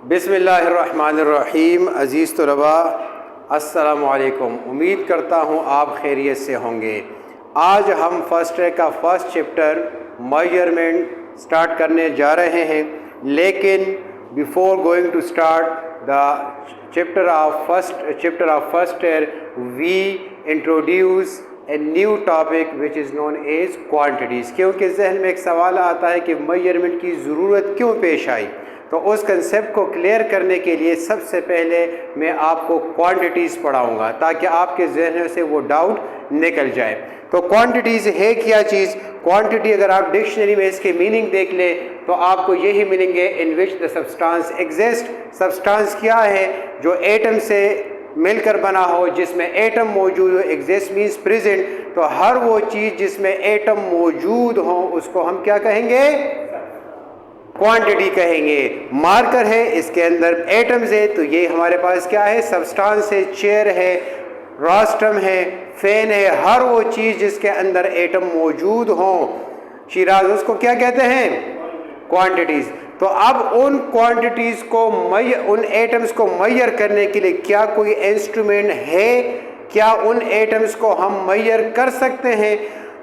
बिस्मिल्लाहिर्रहमानिर्रहीम। अज़ीज़ तलबा, अस्सलामु अलैकुम। उम्मीद करता हूँ आप खैरियत से होंगे। आज हम फर्स्ट ईयर का फर्स्ट चैप्टर मेजरमेंट स्टार्ट करने जा रहे हैं, लेकिन before going to start the chapter of first year we introduce a new topic which is known as quantities. क्योंकि जहन में एक सवाल आता है कि मेजरमेंट की ज़रूरत क्यों पेश आई, तो उस कंसेप्ट को क्लियर करने के लिए सबसे पहले मैं आपको क्वांटिटीज़ पढ़ाऊंगा ताकि आपके जहन से वो डाउट निकल जाए। तो क्वांटिटीज़ है क्या चीज़? क्वांटिटी अगर आप डिक्शनरी में इसके मीनिंग देख ले तो आपको यही मीनिंग है, in which the substance exist. Substance क्या है? जो एटम से मिलकर बना हो, जिसमें एटम मौजूद हो। Exist means present. तो हर वो चीज़ जिसमें एटम मौजूद हो उसको हम क्या कहेंगे? क्वांटिटी कहेंगे। मार्कर है, इसके अंदर एटम्स है, तो ये हमारे पास क्या है? सब्सटेंस है। चेयर है, रोस्ट्रम है, फैन है, हर वो चीज़ जिसके अंदर एटम मौजूद हो, शिराज, उसको क्या कहते हैं? क्वांटिटीज़। तो अब उन क्वांटिटीज़ को उन एटम्स को मेजर करने के लिए क्या कोई इंस्ट्रूमेंट है? क्या उन एटम्स को हम मेजर कर सकते हैं?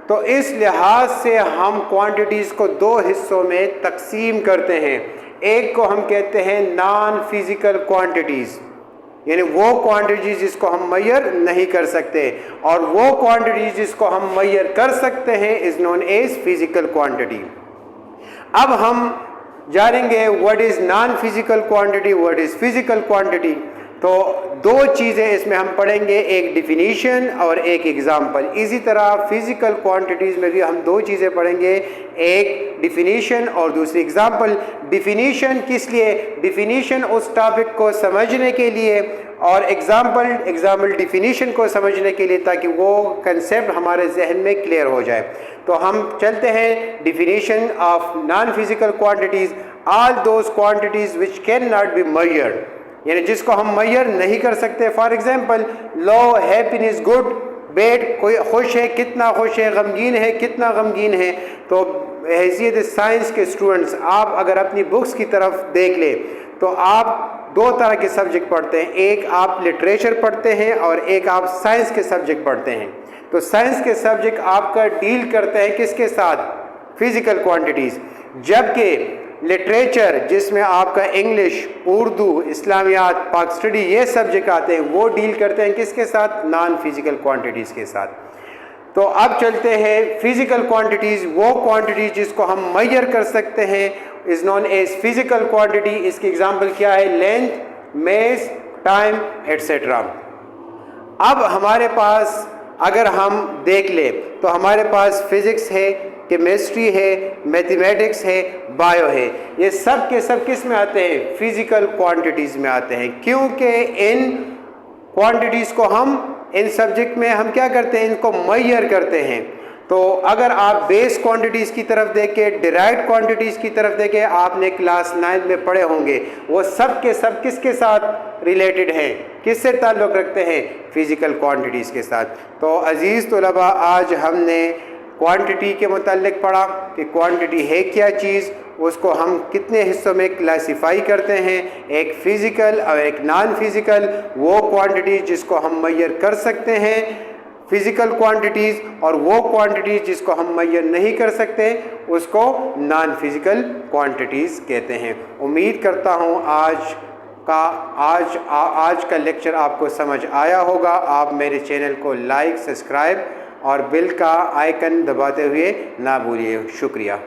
तो इस लिहाज से हम क्वांटिटीज़ को दो हिस्सों में तकसीम करते हैं। एक को हम कहते हैं नॉन फिजिकल क्वांटिटीज़, यानी वो क्वांटिटीज़ जिसको हम मेजर नहीं कर सकते, और वो क्वांटिटीज़ जिसको हम मेजर कर सकते हैं is known as physical quantity. अब हम जानेंगे what is non physical quantity, what is physical quantity. तो दो चीज़ें इसमें हम पढ़ेंगे, एक डिफिनीशन और एक एग्जाम्पल। इसी तरह फिजिकल क्वांटिटीज़ में भी हम दो चीज़ें पढ़ेंगे, एक डिफिनीशन और दूसरी एग्जाम्पल। डिफिनीशन किस लिए? डिफिनीशन उस टॉपिक को समझने के लिए, और एग्जाम्पल डिफिनीशन को समझने के लिए, ताकि वो कंसेप्ट हमारे जहन में क्लियर हो जाए। तो हम चलते हैं definition of non physical quantities. All those quantities which can not be measured, यानी जिसको हम मेजर नहीं कर सकते। For example, low, happiness, good, bad, कोई खुश है, कितना खुश है, गमगीन है, कितना गमगीन है। तो हैसियत साइंस के स्टूडेंट्स, आप अगर अपनी बुक्स की तरफ देख ले तो आप दो तरह के सब्जेक्ट पढ़ते हैं, एक आप लिटरेचर पढ़ते हैं और एक आप साइंस के सब्जेक्ट पढ़ते हैं। तो साइंस के सब्जेक्ट आपका डील करते हैं किसके साथ? Physical quantities. जबकि लिटरेचर जिसमें आपका इंग्लिश, उर्दू, इस्लामियात, पाक स्टडी, ये सब्जेक्ट आते हैं, वो डील करते हैं किसके साथ? नॉन फिजिकल क्वांटिटीज़ के साथ। तो अब चलते हैं फिजिकल क्वांटिटीज़। वो क्वांटिटीज़ जिसको हम मेजर कर सकते हैं is known as physical quantity. इसकी एग्जांपल क्या है? Length, mass, time, etcetera. अब हमारे पास अगर हम देख ले तो हमारे पास फिज़िक्स है, केमिस्ट्री है, मैथमेटिक्स है, बायो है। ये सब के सब किस में आते हैं? फिजिकल क्वांटिटीज़ में आते हैं। क्योंकि इन क्वांटिटीज़ को हम इन सब्जेक्ट में हम क्या करते हैं? इनको मेजर करते हैं। तो अगर आप बेस क्वांटिटीज़ की तरफ देखें, डिराइव्ड क्वांटिटीज़ की तरफ देखें, आपने क्लास 9 में पढ़े होंगे, वो सब के सब किसके साथ रिलेटेड हैं? किससे ताल्लुक़ रखते हैं? फिजिकल क्वांटिटीज़ के साथ। तो अज़ीज़ तलबा, आज हमने क्वांटिटी के मुताल्लिक पढ़ा कि क्वांटिटी है क्या चीज़, उसको हम कितने हिस्सों में क्लासिफाई करते हैं, एक फ़िज़िकल और एक नॉन फिज़िकल। वो क्वांटिटी जिसको हम मेजर कर सकते हैं फिज़िकल क्वांटिटीज़, और वो क्वांटिटीज़ जिसको हम मेजर नहीं कर सकते उसको नॉन फिज़िकल क्वांटिटीज़ कहते हैं। उम्मीद करता हूँ आज का लेक्चर आपको समझ आया होगा। आप मेरे चैनल को लाइक, सब्सक्राइब और बेल का आइकन दबाते हुए ना भूलिए। शुक्रिया।